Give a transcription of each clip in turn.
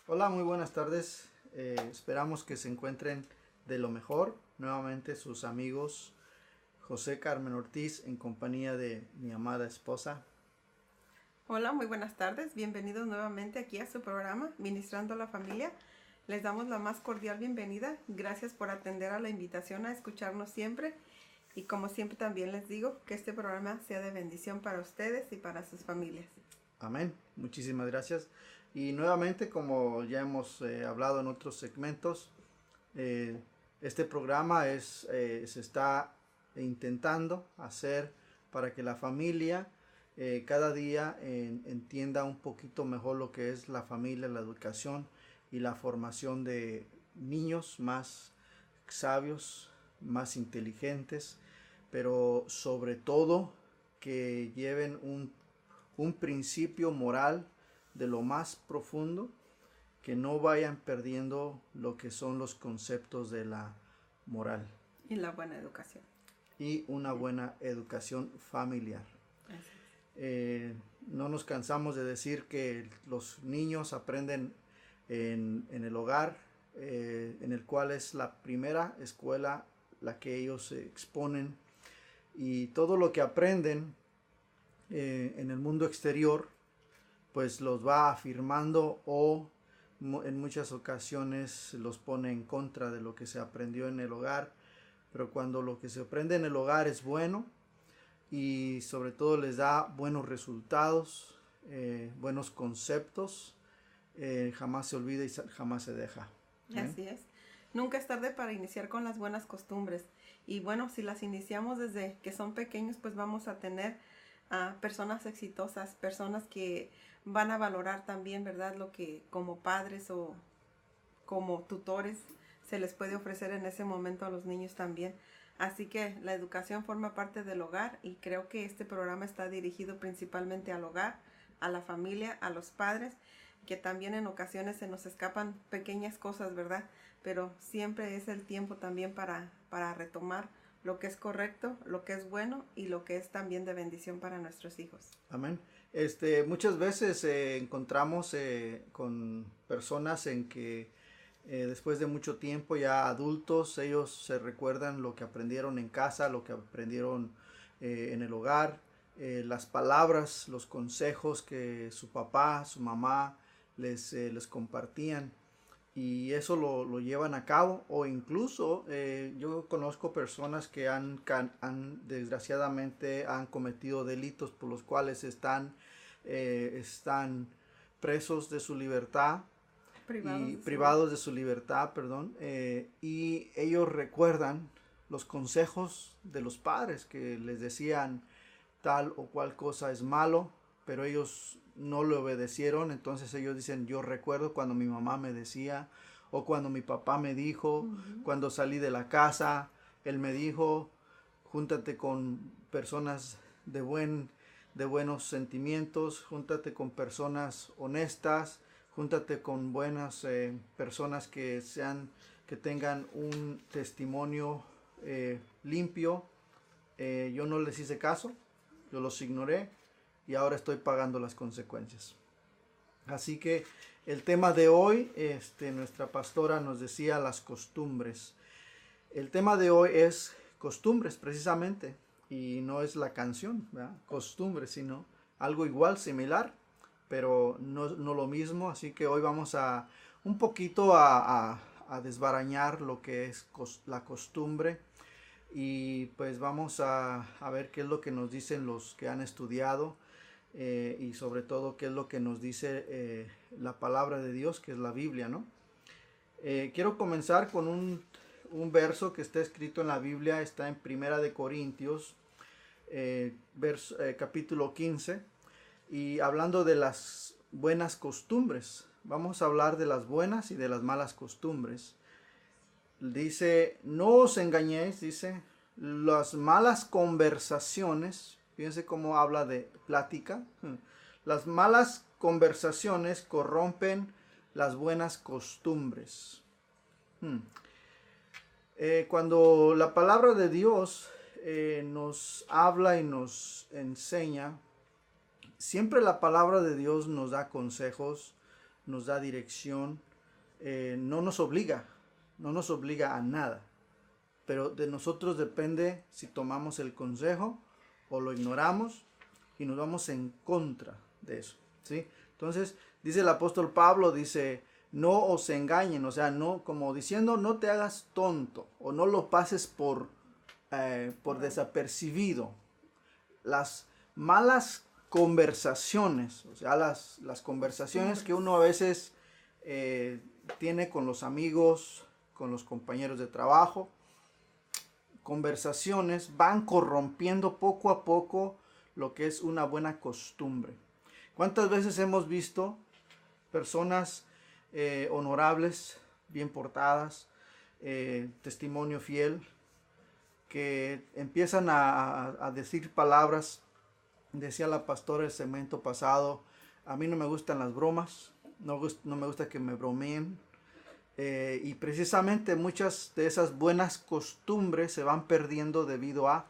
Hola, muy buenas tardes. Esperamos que se encuentren de lo mejor. Nuevamente sus amigos José Carmen Ortiz en compañía de mi amada esposa. Hola, muy buenas tardes. Bienvenidos nuevamente aquí a su programa Ministrando a la Familia. Les damos la más cordial bienvenida. Gracias por atender a la invitación a escucharnos siempre. Y como siempre también les digo que este programa sea de bendición para ustedes y para sus familias. Amén. Muchísimas gracias. Y nuevamente, como ya hemos hablado en otros segmentos, eh, este programa se está intentando hacer para que la familia cada día entienda un poquito mejor lo que es la familia, la educación y la formación de niños más sabios, más inteligentes, pero sobre todo que lleven un principio moral de lo más profundo, que no vayan perdiendo lo que son los conceptos de la moral Y la buena educación. y una buena educación familiar. Así No nos cansamos de decir que los niños aprenden en el hogar, en el cual es la primera escuela la que ellos se exponen, y todo lo que aprenden en el mundo exterior pues los va afirmando o en muchas ocasiones los pone en contra de lo que se aprendió en el hogar. Pero cuando lo que se aprende en el hogar es bueno y sobre todo les da buenos resultados, buenos conceptos, jamás se olvida y jamás se deja. Amén. Así es. Nunca es tarde para iniciar con las buenas costumbres. Y bueno, si las iniciamos desde que son pequeños, pues vamos a tener a personas exitosas, personas que van a valorar también, ¿verdad? Lo que como padres o como tutores se les puede ofrecer en ese momento a los niños también. Así que la educación forma parte del hogar y creo que este programa está dirigido principalmente al hogar, a la familia, a los padres, que también en ocasiones se nos escapan pequeñas cosas, ¿verdad? Pero siempre es el tiempo también para retomar lo que es correcto, lo que es bueno y lo que es también de bendición para nuestros hijos. Amén. Muchas veces encontramos con personas en que después de mucho tiempo, ya adultos, ellos se recuerdan lo que aprendieron en casa, lo que aprendieron en el hogar, las palabras, los consejos que su papá, su mamá les compartían, y eso lo llevan a cabo. O incluso yo conozco personas que desgraciadamente han cometido delitos por los cuales están presos de su libertad y privados de su libertad, perdón, y ellos recuerdan los consejos de los padres que les decían tal o cual cosa es malo, pero ellos no le obedecieron. Entonces ellos dicen: yo recuerdo cuando mi mamá me decía, o cuando mi papá me dijo, cuando salí de la casa, él me dijo, júntate con personas de buenos sentimientos, júntate con personas honestas, júntate con buenas personas que tengan un testimonio limpio. Yo no les hice caso, yo los ignoré y ahora estoy pagando las consecuencias. Así que el tema de hoy, nuestra pastora nos decía las costumbres. El tema de hoy es costumbres precisamente, y no es la canción, ¿verdad? Costumbres, sino algo igual, similar, pero no lo mismo. Así que hoy vamos a un poquito a desbarañar lo que es la costumbre, y pues vamos a ver qué es lo que nos dicen los que han estudiado, y sobre todo qué es lo que nos dice la palabra de Dios, que es la Biblia, ¿no? Quiero comenzar con un verso que está escrito en la Biblia. Está en Primera de Corintios, capítulo 15, y hablando de las buenas costumbres. Vamos a hablar de las buenas y de las malas costumbres. Dice: no os engañéis, dice, las malas conversaciones, fíjense cómo habla de plática, las malas conversaciones corrompen las buenas costumbres. Cuando la palabra de Dios nos habla y nos enseña, siempre la palabra de Dios nos da consejos, nos da dirección, no nos obliga a nada, pero de nosotros depende si tomamos el consejo o lo ignoramos y nos vamos en contra de eso, ¿sí? Entonces, dice el apóstol Pablo, dice, no os engañen, o sea, no, como diciendo, no te hagas tonto o no lo pases por desapercibido. Las malas conversaciones, o sea, las conversaciones que uno a veces tiene con los amigos, con los compañeros de trabajo, conversaciones van corrompiendo poco a poco lo que es una buena costumbre. ¿Cuántas veces hemos visto personas honorables, bien portadas, testimonio fiel, que empiezan a decir palabras? Decía la pastora el segmento pasado, a mí no me gustan las bromas, no me gusta que me bromeen. Y precisamente muchas de esas buenas costumbres se van perdiendo debido a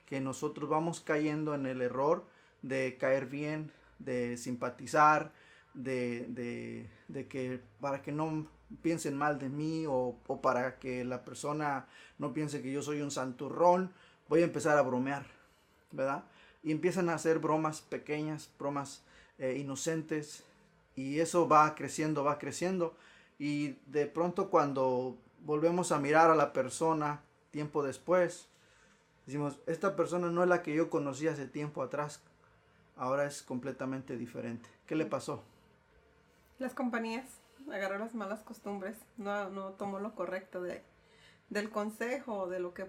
que nosotros vamos cayendo en el error de caer bien, de simpatizar, de que para que no piensen mal de mí o para que la persona no piense que yo soy un santurrón, voy a empezar a bromear, ¿verdad? Y empiezan a hacer bromas pequeñas, bromas inocentes, y eso va creciendo, y de pronto cuando volvemos a mirar a la persona tiempo después, decimos, esta persona no es la que yo conocí hace tiempo atrás, ahora es completamente diferente. ¿Qué le pasó? Las compañías agarró las malas costumbres, no tomó lo correcto del consejo, de lo que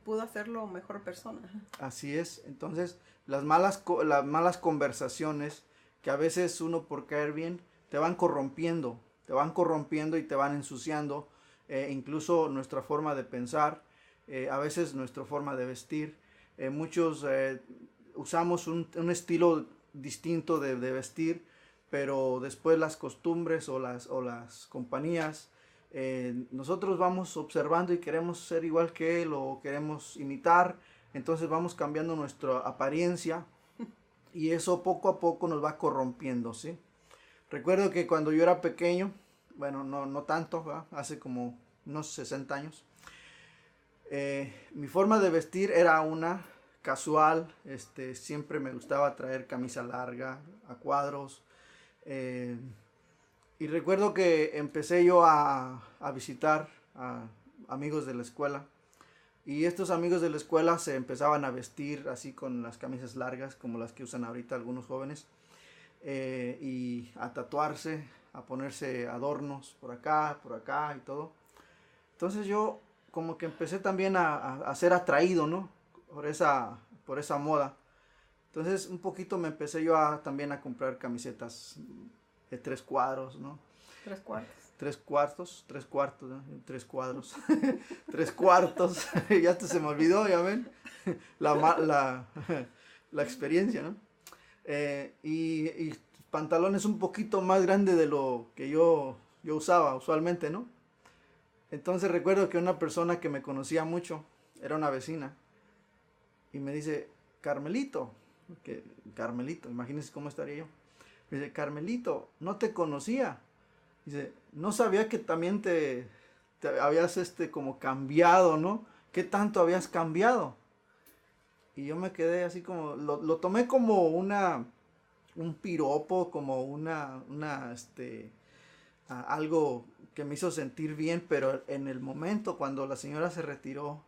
pudo hacerlo mejor persona. Así es. Entonces, las malas conversaciones que a veces uno por caer bien te van corrompiendo y te van ensuciando, incluso nuestra forma de pensar, a veces nuestra forma de vestir. Muchos usamos un estilo distinto de vestir, pero después las costumbres o las compañías, nosotros vamos observando y queremos ser igual que él o queremos imitar, entonces vamos cambiando nuestra apariencia y eso poco a poco nos va corrompiendo, ¿sí? Recuerdo que cuando yo era pequeño, bueno, no tanto, ¿verdad? Hace como unos 60 años, mi forma de vestir era una casual, siempre me gustaba traer camisa larga, a cuadros, y recuerdo que empecé yo a visitar a amigos de la escuela, y estos amigos de la escuela se empezaban a vestir así con las camisas largas como las que usan ahorita algunos jóvenes, y a tatuarse, a ponerse adornos por acá y todo. Entonces yo como que empecé también a ser atraído, ¿no? Por esa moda. Entonces un poquito me empecé yo también a comprar camisetas de 3 cuadros, ¿no? 3 cuartos. 3 cuartos, 3 cuartos, ¿no? 3 cuadros, 3 cuartos, ya hasta se me olvidó, ya ven, la experiencia, ¿no? Y pantalones un poquito más grandes de lo que yo usaba usualmente, ¿no? Entonces recuerdo que una persona que me conocía mucho, era una vecina, y me dice, Carmelito, imagínense cómo estaría yo. Me dice, Carmelito, no te conocía. Dice, no sabía que también te habías como cambiado, ¿no? ¿Qué tanto habías cambiado? Y yo me quedé así como, lo tomé como un piropo, como algo que me hizo sentir bien, pero en el momento cuando la señora se retiró,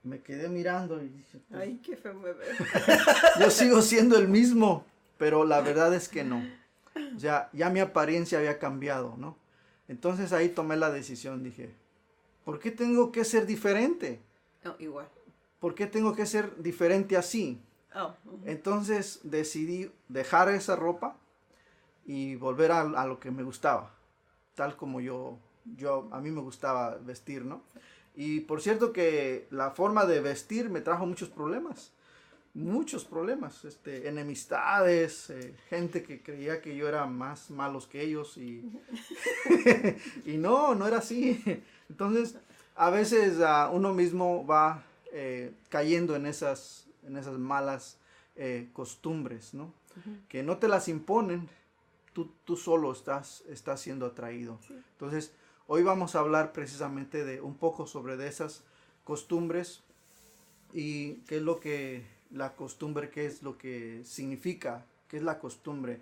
me quedé mirando y dije, pues, ay, qué feo me ve. yo sigo siendo el mismo, pero la verdad es que no. O sea, ya mi apariencia había cambiado, ¿no? Entonces ahí tomé la decisión, dije, ¿por qué tengo que ser diferente? No, igual. ¿Por qué tengo que ser diferente así? Oh, Entonces decidí dejar esa ropa y volver a lo que me gustaba, tal como a mí me gustaba vestir, ¿no? Y por cierto que la forma de vestir me trajo muchos problemas, enemistades, gente que creía que yo era más malos que ellos y, y no era así. Entonces, a veces uno mismo va cayendo en esas malas costumbres, ¿no? Que no te las imponen, tú solo estás siendo atraído. Sí. Entonces, hoy vamos a hablar precisamente de un poco sobre de esas costumbres y qué es lo que la costumbre, qué es lo que significa, qué es la costumbre.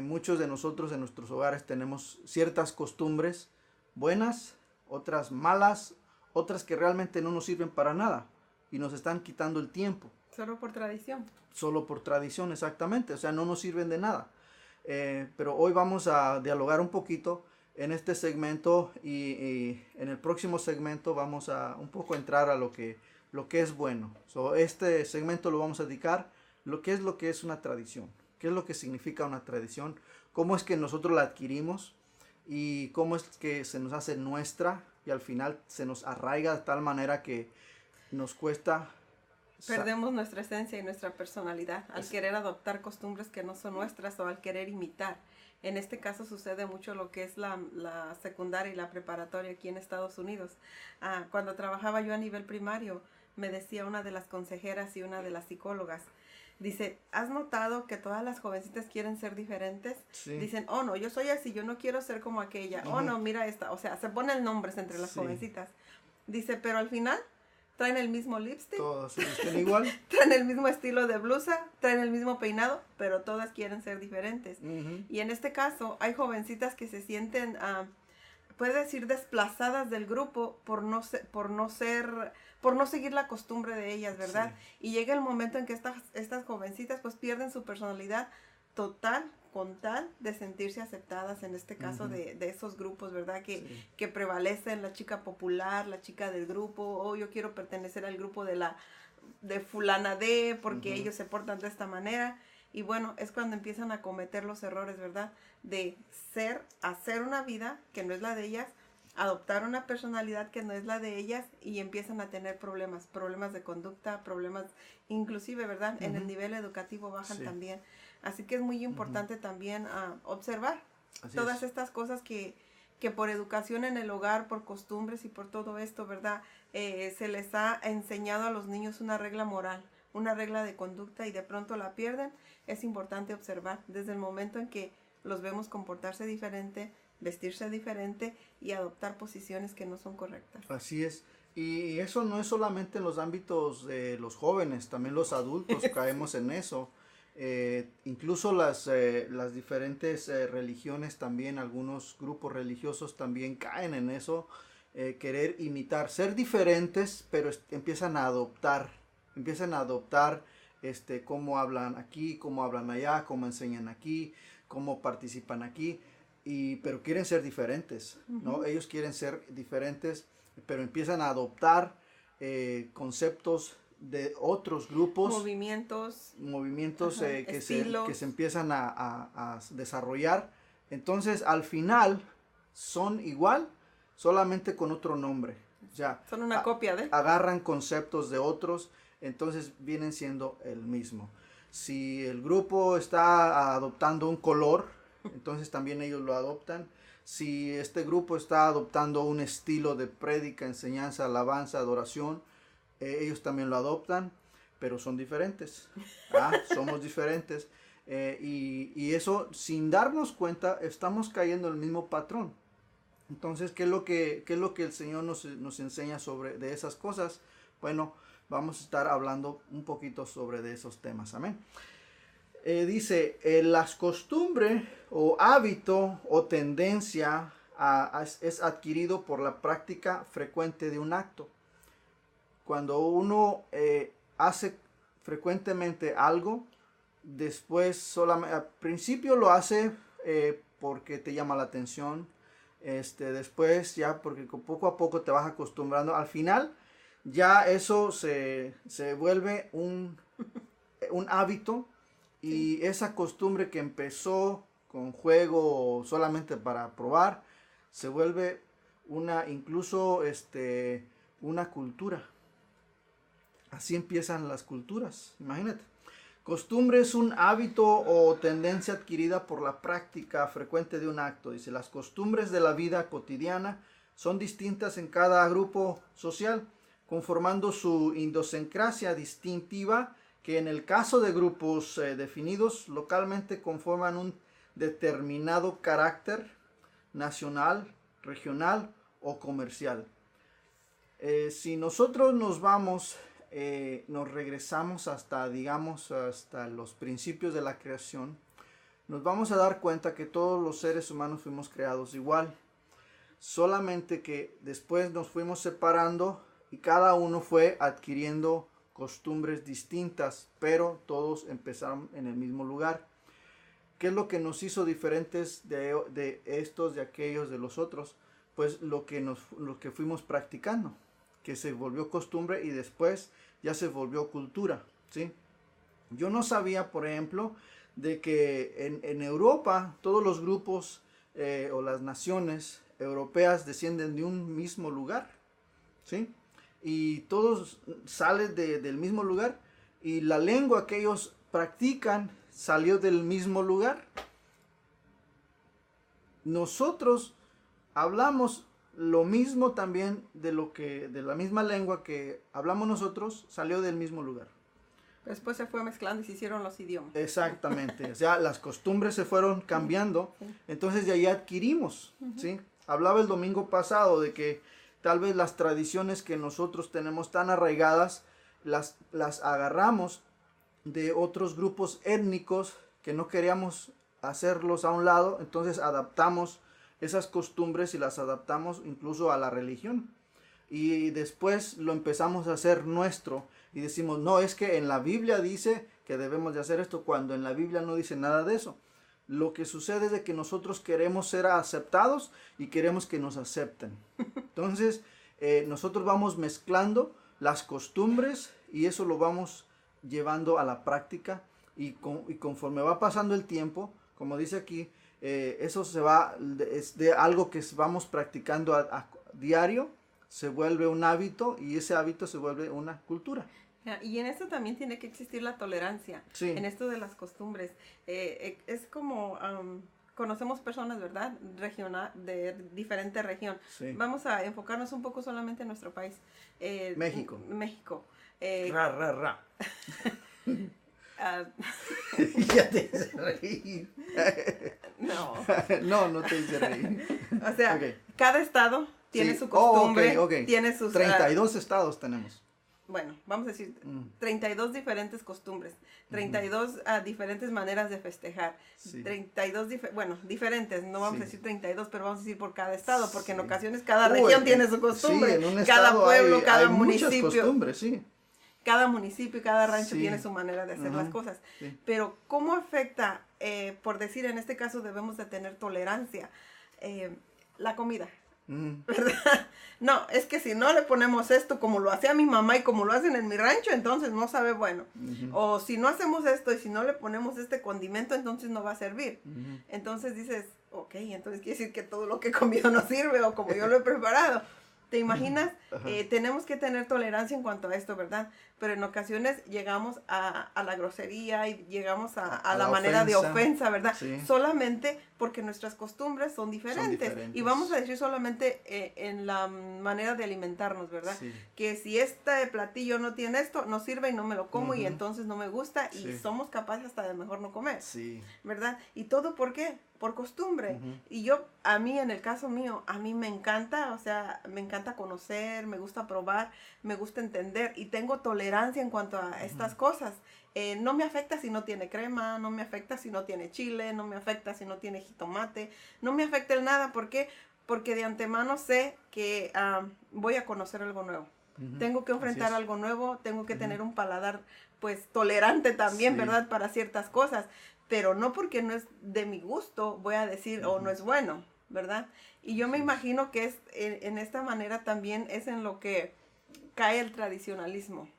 Muchos de nosotros en nuestros hogares tenemos ciertas costumbres buenas, otras malas, otras que realmente no nos sirven para nada y nos están quitando el tiempo. Solo por tradición. Solo por tradición, exactamente. O sea, no nos sirven de nada. Pero hoy vamos a dialogar un poquito en este segmento y en el próximo segmento vamos a un poco entrar a lo que es bueno. Este segmento lo vamos a dedicar lo que es una tradición. ¿Qué es lo que significa una tradición? ¿Cómo es que nosotros la adquirimos? ¿Y cómo es que se nos hace nuestra? Y al final se nos arraiga de tal manera que nos cuesta... Perdemos nuestra esencia y nuestra personalidad al querer adoptar costumbres que no son nuestras o al querer imitar. En este caso sucede mucho lo que es la secundaria y la preparatoria aquí en Estados Unidos. Cuando trabajaba yo a nivel primario, me decía una de las consejeras y una de las psicólogas, dice, ¿has notado que todas las jovencitas quieren ser diferentes? Sí. Dicen, oh no, yo soy así, yo no quiero ser como aquella. Oh no, mira esta. O sea, se ponen nombres entre las jovencitas. Dice, pero al final traen el mismo lipstick. Todas se visten igual. Traen el mismo estilo de blusa, traen el mismo peinado, pero todas quieren ser diferentes. Y en este caso hay jovencitas que se sienten, puede decir, desplazadas del grupo por no seguir la costumbre de ellas, ¿verdad? Sí. Y llega el momento en que estas jovencitas pues pierden su personalidad total con tal de sentirse aceptadas, en este caso de esos grupos, ¿verdad? Que prevalecen, la chica popular, la chica del grupo, yo quiero pertenecer al grupo de fulana de, porque ellos se portan de esta manera. Y bueno, es cuando empiezan a cometer los errores, ¿verdad? De hacer una vida que no es la de ellas, adoptar una personalidad que no es la de ellas y empiezan a tener problemas de conducta, problemas inclusive, ¿verdad? En el nivel educativo bajan también. Así que es muy importante también observar todas estas cosas que por educación en el hogar, por costumbres y por todo esto, ¿verdad? Se les ha enseñado a los niños una regla moral, una regla de conducta y de pronto la pierden. Es importante observar desde el momento en que los vemos comportarse diferente, vestirse diferente y adoptar posiciones que no son correctas. Así es. Y eso no es solamente en los ámbitos de los jóvenes, también los adultos caemos en eso. Incluso las diferentes religiones también, algunos grupos religiosos también caen en eso, querer imitar, ser diferentes, pero empiezan a adoptar cómo hablan aquí, cómo hablan allá, cómo enseñan aquí, cómo participan aquí, pero quieren ser diferentes, ¿no? Ellos quieren ser diferentes, pero empiezan a adoptar conceptos de otros grupos, movimientos que se empiezan a desarrollar. Entonces al final son igual, solamente con otro nombre. O sea, son una copia de. Agarran conceptos de otros, entonces vienen siendo el mismo. Si el grupo está adoptando un color, entonces también ellos lo adoptan. Si este grupo está adoptando un estilo de prédica, enseñanza, alabanza, adoración, ellos también lo adoptan, pero son diferentes. Somos diferentes. Y eso, sin darnos cuenta, estamos cayendo en el mismo patrón. Entonces, ¿qué es lo que el Señor nos enseña sobre de esas cosas? Bueno, vamos a estar hablando un poquito sobre de esos temas. Amén. Dice, las costumbres o hábito o tendencia es adquirido por la práctica frecuente de un acto. Cuando uno hace frecuentemente algo, después solamente, al principio lo hace porque te llama la atención, después ya porque poco a poco te vas acostumbrando, al final ya eso se vuelve un hábito. Y esa costumbre que empezó con juego solamente para probar, se vuelve incluso una cultura. Así empiezan las culturas, imagínate. Costumbre es un hábito o tendencia adquirida por la práctica frecuente de un acto. Dice, las costumbres de la vida cotidiana son distintas en cada grupo social, conformando su idiosincrasia distintiva, que en el caso de grupos definidos localmente conforman un determinado carácter nacional, regional o comercial. Si nosotros nos vamos, nos regresamos hasta, digamos, hasta los principios de la creación, nos vamos a dar cuenta que todos los seres humanos fuimos creados igual. Solamente que después nos fuimos separando y cada uno fue adquiriendo costumbres distintas, pero todos empezaron en el mismo lugar. ¿Qué es lo que nos hizo diferentes de estos, de aquellos, de los otros? Pues lo que fuimos practicando, que se volvió costumbre y después ya se volvió cultura, ¿sí? Yo no sabía, por ejemplo, de que en Europa todos los grupos o las naciones europeas descienden de un mismo lugar, ¿sí? Y todos salen del mismo lugar y la lengua que ellos practican salió del mismo lugar. Nosotros hablamos lo mismo también de la misma lengua que hablamos nosotros, salió del mismo lugar. Después se fue mezclando y se hicieron los idiomas. Exactamente, o sea, las costumbres se fueron cambiando, entonces de ahí adquirimos, ¿sí? Hablaba el domingo pasado de que tal vez las tradiciones que nosotros tenemos tan arraigadas, las agarramos de otros grupos étnicos que no queríamos hacerlos a un lado, entonces adaptamos esas costumbres y las adaptamos incluso a la religión. Y después lo empezamos a hacer nuestro y decimos, no, es que en la Biblia dice que debemos de hacer esto, cuando en la Biblia no dice nada de eso. Lo que sucede es de que nosotros queremos ser aceptados y queremos que nos acepten. Entonces, nosotros vamos mezclando las costumbres y eso lo vamos llevando a la práctica y conforme va pasando el tiempo, como dice aquí, eso se va de algo que vamos practicando a diario, se vuelve un hábito y ese hábito se vuelve una cultura. Y en esto también tiene que existir la tolerancia, sí. En esto de las costumbres. Es como, conocemos personas, ¿verdad? De diferente región. Sí. Vamos a enfocarnos un poco solamente en nuestro país. México. México. Ra. Ya te hice reír. No te hice reír. O sea, cada estado tiene su costumbre, tiene sus... 32 estados tenemos. Bueno, vamos a decir 32 diferentes costumbres, 32 diferentes maneras de festejar, 32 diferentes, no vamos a decir 32, pero vamos a decir por cada estado, porque en ocasiones cada región tiene su costumbre, en un cada pueblo, cada municipio. Muchas costumbres, sí. Cada municipio y cada rancho tiene su manera de hacer las cosas. Sí. Pero, ¿cómo afecta, por decir, en este caso debemos de tener tolerancia, la comida? ¿Verdad? No, es que si no le ponemos esto como lo hacía mi mamá y como lo hacen en mi rancho, entonces no sabe bueno. O si no hacemos esto y si no le ponemos este condimento, entonces no va a servir. Entonces dices, ok, entonces quiere decir que todo lo que he comido no sirve o como yo lo he preparado. ¿Te imaginas? Tenemos que tener tolerancia en cuanto a esto, ¿verdad? Pero en ocasiones llegamos a la grosería y llegamos a la manera de ofensa, ¿verdad? Sí. Solamente porque nuestras costumbres son diferentes. Y vamos a decir solamente en la manera de alimentarnos, ¿verdad? Sí. Que si este platillo no tiene esto, no sirve y no me lo como y entonces no me gusta y somos capaces hasta de mejor no comer, ¿verdad? ¿Y todo por qué? Por costumbre. Y a mí, en el caso mío, a mí me encanta, o sea, me encanta conocer, me gusta probar, me gusta entender y tengo tolerancia en cuanto a estas cosas. No me afecta si no tiene crema, no me afecta si no tiene chile, no me afecta si no tiene jitomate, no me afecta el nada. ¿Por qué? Porque de antemano sé que voy a conocer algo nuevo. Tengo que enfrentar algo nuevo, tengo que tener un paladar, pues, tolerante también, ¿verdad? Para ciertas cosas. Pero no porque no es de mi gusto, voy a decir, o no es bueno, ¿verdad? Y yo me imagino que es en esta manera también es en lo que cae el tradicionalismo,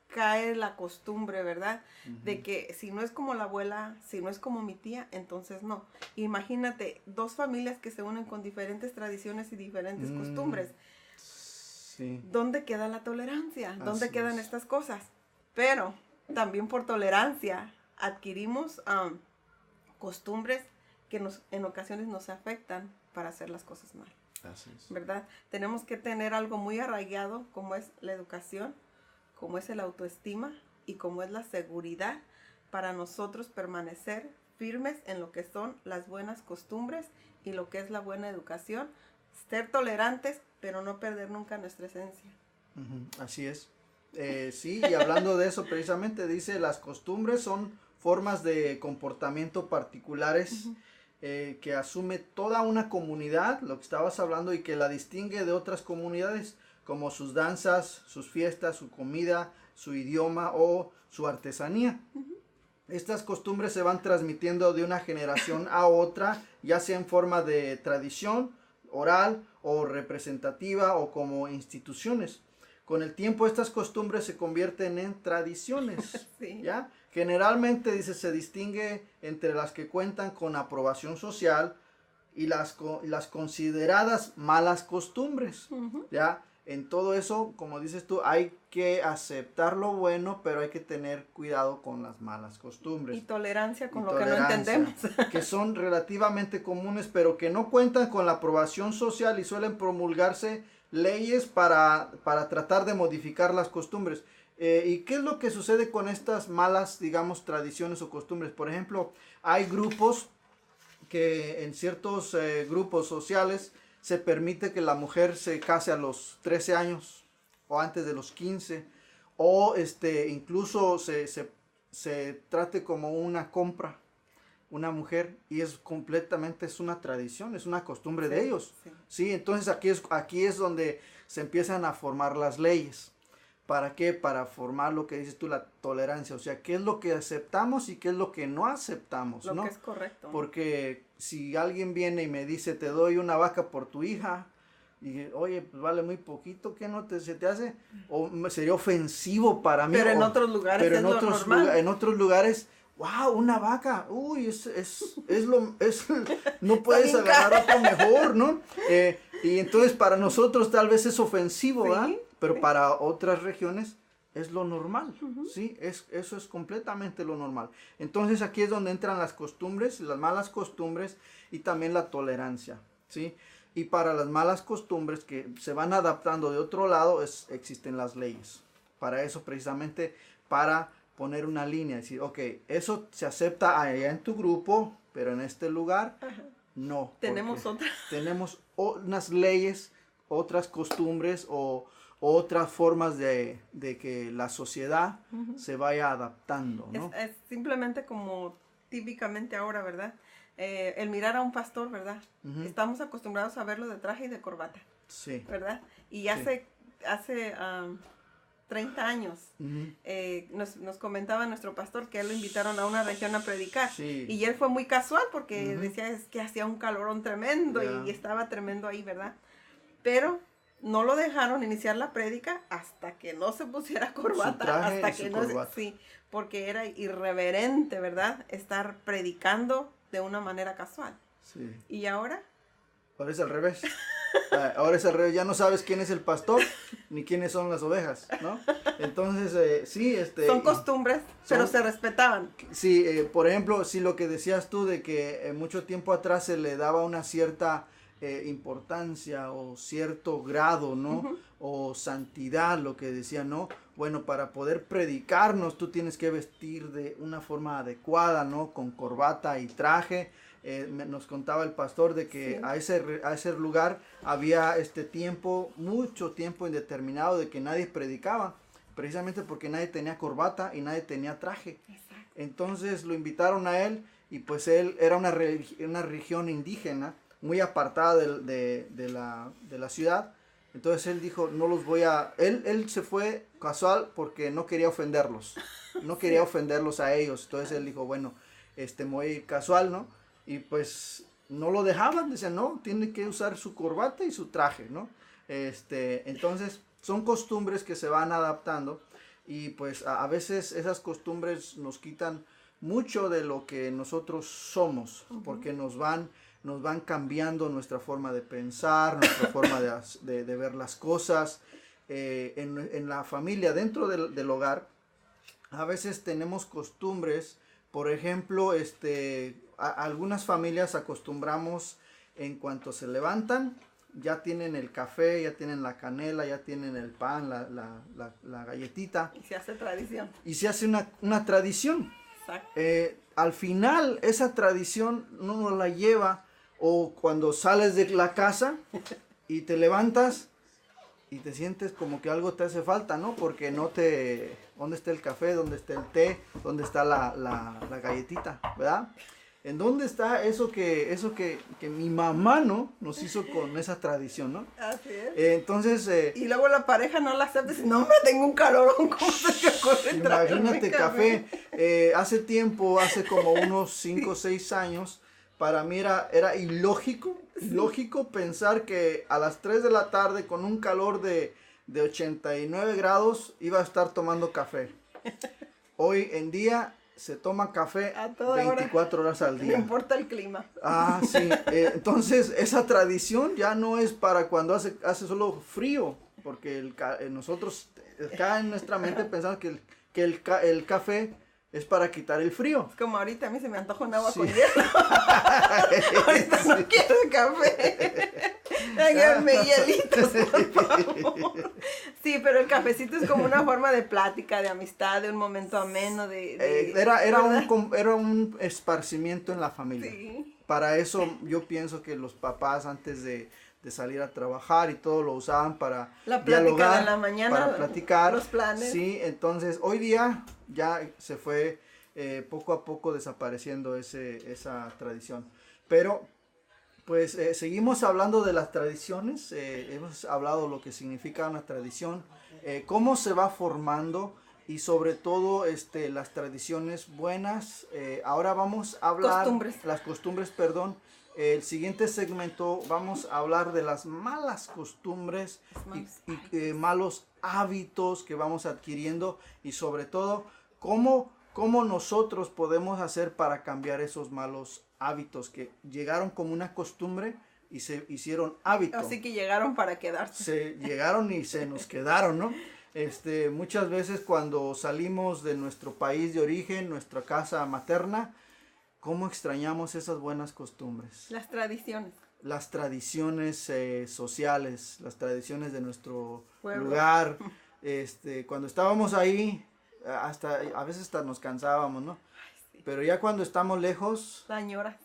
cae la costumbre, ¿verdad? De que si no es como la abuela, si no es como mi tía, entonces no. Imagínate, dos familias que se unen con diferentes tradiciones y diferentes costumbres. Sí. ¿Dónde queda la tolerancia? ¿Dónde quedan estas cosas? Pero también por tolerancia adquirimos costumbres que en ocasiones nos afectan para hacer las cosas mal. Así es. ¿Verdad? Tenemos que tener algo muy arraigado como es la educación, como es el autoestima y como es la seguridad para nosotros permanecer firmes en lo que son las buenas costumbres y lo que es la buena educación, ser tolerantes, pero no perder nunca nuestra esencia. Así es. Sí, y hablando de eso precisamente, dice, las costumbres son formas de comportamiento particulares que asume toda una comunidad, lo que estabas hablando, y que la distingue de otras comunidades, como sus danzas, sus fiestas, su comida, su idioma o su artesanía. Estas costumbres se van transmitiendo de una generación a otra, ya sea en forma de tradición oral o representativa o como instituciones. Con el tiempo estas costumbres se convierten en tradiciones, Sí. ¿ya? Generalmente, dice, se distingue entre las que cuentan con aprobación social y las consideradas malas costumbres, ¿ya? En todo eso, como dices tú, hay que aceptar lo bueno, pero hay que tener cuidado con las malas costumbres. Y tolerancia con lo que no entendemos. Que son relativamente comunes, pero que no cuentan con la aprobación social y suelen promulgarse leyes para tratar de modificar las costumbres. ¿Y qué es lo que sucede con estas malas, digamos, tradiciones o costumbres? Por ejemplo, hay grupos que en ciertos grupos sociales se permite que la mujer se case a los 13 años o antes de los 15, o incluso se trate como una compra una mujer, y es una tradición, es una costumbre de ellos. Sí, entonces aquí es donde se empiezan a formar las leyes. ¿Para qué? Para formar lo que dices tú, la tolerancia, o sea, qué es lo que aceptamos y qué es lo que no aceptamos, lo ¿no? que es correcto. Porque si alguien viene y me dice, te doy una vaca por tu hija, y oye, pues vale muy poquito, ¿qué no se te hace? O sería ofensivo para mí. Pero en otros lugares pero es lo normal. En otros lugares, wow, una vaca, uy, no puedes agarrar otro mejor, ¿no? Y entonces para nosotros tal vez es ofensivo, ¿verdad? Sí, pero sí. para otras regiones es lo normal, ¿sí? Eso es completamente lo normal. Entonces aquí es donde entran las costumbres, las malas costumbres y también la tolerancia, ¿sí? Y para las malas costumbres que se van adaptando de otro lado, existen las leyes. Para eso precisamente, para poner una línea, decir, ok, eso se acepta allá en tu grupo, pero en este lugar, no. Tenemos otras. Tenemos unas leyes, otras costumbres o otras formas de que la sociedad se vaya adaptando, ¿no? Es simplemente como típicamente ahora, ¿verdad? El mirar a un pastor, ¿verdad? Estamos acostumbrados a verlo de traje y de corbata. Sí. ¿Verdad? Y hace 30 años nos comentaba nuestro pastor que él lo invitaron a una región a predicar. Sí. Y él fue muy casual porque decía es que hacía un calorón tremendo Yeah. y estaba tremendo ahí, ¿verdad? Pero no lo dejaron iniciar la prédica hasta que no se pusiera corbata, hasta que no, sí, porque era irreverente, ¿verdad? Estar predicando de una manera casual. Sí. ¿Y ahora? Ahora es al revés. Ahora es al revés, ya no sabes quién es el pastor ni quiénes son las ovejas, ¿no? Entonces, sí, son costumbres, pero se respetaban. Sí, por ejemplo, sí, lo que decías tú de que mucho tiempo atrás se le daba una cierta importancia o cierto grado, ¿no? O santidad, lo que decía, ¿no? Bueno, para poder predicarnos tú tienes que vestir de una forma adecuada, ¿no? Con corbata y traje. Nos contaba el pastor de que sí. a ese lugar había mucho tiempo indeterminado de que nadie predicaba, precisamente porque nadie tenía corbata y nadie tenía traje. Exacto. Entonces lo invitaron a él y pues él era una región indígena muy apartada de la ciudad. Entonces él dijo, no los voy a... Él se fue casual porque no quería ofenderlos. No quería ofenderlos a ellos. Entonces él dijo, bueno, me voy a ir casual, ¿no? Y pues no lo dejaban. Decían, no, tiene que usar su corbata y su traje, ¿no? Entonces son costumbres que se van adaptando. Y pues a veces esas costumbres nos quitan mucho de lo que nosotros somos. Porque nos van cambiando nuestra forma de pensar, nuestra forma de ver las cosas. En la familia, dentro del hogar, a veces tenemos costumbres, por ejemplo, algunas familias acostumbramos en cuanto se levantan, ya tienen el café, ya tienen la canela, ya tienen el pan, la galletita. Y se hace tradición. Y se hace una tradición. Exacto. Al final esa tradición no nos la lleva, o cuando sales de la casa y te levantas y te sientes como que algo te hace falta, ¿no? Porque ¿dónde está el café? ¿Dónde está el té? ¿Dónde está la galletita? ¿Verdad? ¿En dónde está eso que mi mamá, ¿no? Nos hizo con esa tradición, ¿no? Así es. Entonces... y luego la pareja no la acepta y dice, no, me tengo un calorón, ¿cómo se te ocurre imagínate café. Hace como unos 5 o 6 años, para mí era ilógico pensar que a las 3 de la tarde, con un calor de 89 grados, iba a estar tomando café. Hoy en día se toma café 24 horas al día. No importa el clima. Ah, sí. Entonces, esa tradición ya no es para cuando hace solo frío, porque nosotros acá en nuestra mente pensamos que el café es para quitar el frío. Como ahorita a mí se me antoja un agua con hielo. Ahorita no quiero café. Háganme hielitos, por favor. Sí, pero el cafecito es como una forma de plática, de amistad, de un momento ameno, era un esparcimiento en la familia. Sí. Para eso yo pienso que los papás, antes de salir a trabajar y todo, lo usaban para la plática dialogar, de la mañana, para platicar los planes. Sí, entonces hoy día ya se fue poco a poco desapareciendo esa tradición. Pero pues seguimos hablando de las tradiciones. Hemos hablado lo que significa una tradición, cómo se va formando y sobre todo las tradiciones buenas. Ahora vamos a hablar las costumbres, perdón. El siguiente segmento vamos a hablar de las malas costumbres y malos hábitos que vamos adquiriendo, y sobre todo cómo nosotros podemos hacer para cambiar esos malos hábitos que llegaron como una costumbre y se hicieron hábito. Así que llegaron para quedarse. Llegaron y se nos quedaron, ¿no? Muchas veces cuando salimos de nuestro país de origen, nuestra casa materna, ¿cómo extrañamos esas buenas costumbres? Las tradiciones. Las tradiciones sociales, las tradiciones de nuestro pueblo, lugar. Cuando estábamos ahí, a veces hasta nos cansábamos, ¿no? Ay, sí. Pero ya cuando estamos lejos... La añoras.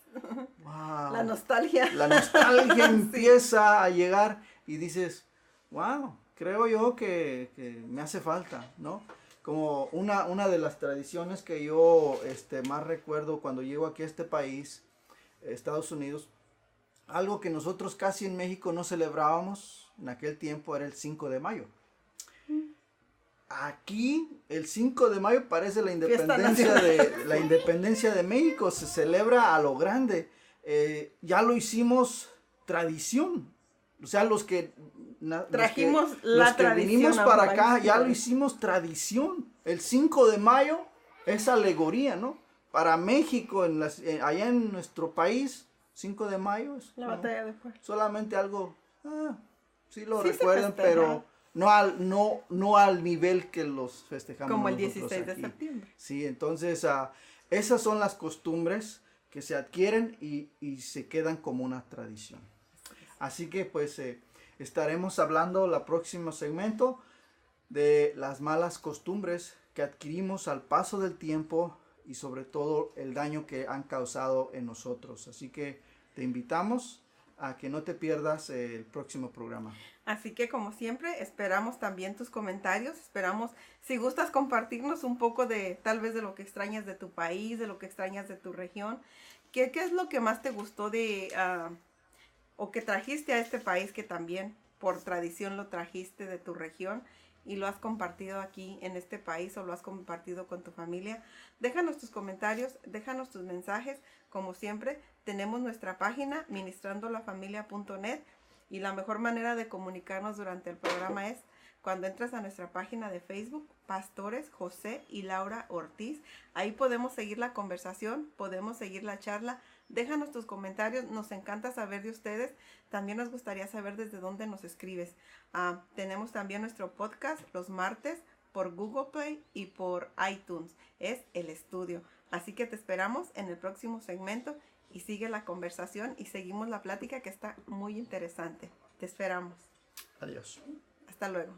Wow, la nostalgia. La nostalgia empieza a llegar y dices, wow, creo yo que me hace falta, ¿no? Como una de las tradiciones que yo más recuerdo cuando llego aquí a este país, Estados Unidos, algo que nosotros casi en México no celebrábamos en aquel tiempo, era el 5 de mayo. Aquí el 5 de mayo parece la independencia de México, se celebra a lo grande. Ya lo hicimos tradición. O sea, los que vinimos para acá, ya lo hicimos tradición. El 5 de mayo es alegoría, ¿no? Para México, allá en nuestro país, 5 de mayo es la batalla de Puebla. Solamente algo, sí lo recuerdan, pero no al nivel que los festejamos como el nosotros 16 de aquí. septiembre. Sí, entonces esas son las costumbres que se adquieren y se quedan como una tradición. Así que pues estaremos hablando el próximo segmento de las malas costumbres que adquirimos al paso del tiempo y sobre todo el daño que han causado en nosotros. Así que te invitamos a que no te pierdas el próximo programa. Así que como siempre esperamos también tus comentarios, esperamos si gustas compartirnos un poco de tal vez de lo que extrañas de tu país, de lo que extrañas de tu región, qué es lo que más te gustó o que trajiste a este país, que también por tradición lo trajiste de tu región y lo has compartido aquí en este país o lo has compartido con tu familia. Déjanos tus comentarios, déjanos tus mensajes. Como siempre, tenemos nuestra página ministrandolafamilia.net y la mejor manera de comunicarnos durante el programa es cuando entras a nuestra página de Facebook, Pastores José y Laura Ortiz. Ahí podemos seguir la conversación, podemos seguir la charla. Déjanos tus comentarios, nos encanta saber de ustedes. También nos gustaría saber desde dónde nos escribes. Tenemos también nuestro podcast los martes por Google Play y por iTunes. Es El Estudio. Así que te esperamos en el próximo segmento y sigue la conversación y seguimos la plática que está muy interesante. Te esperamos. Adiós. Hasta luego.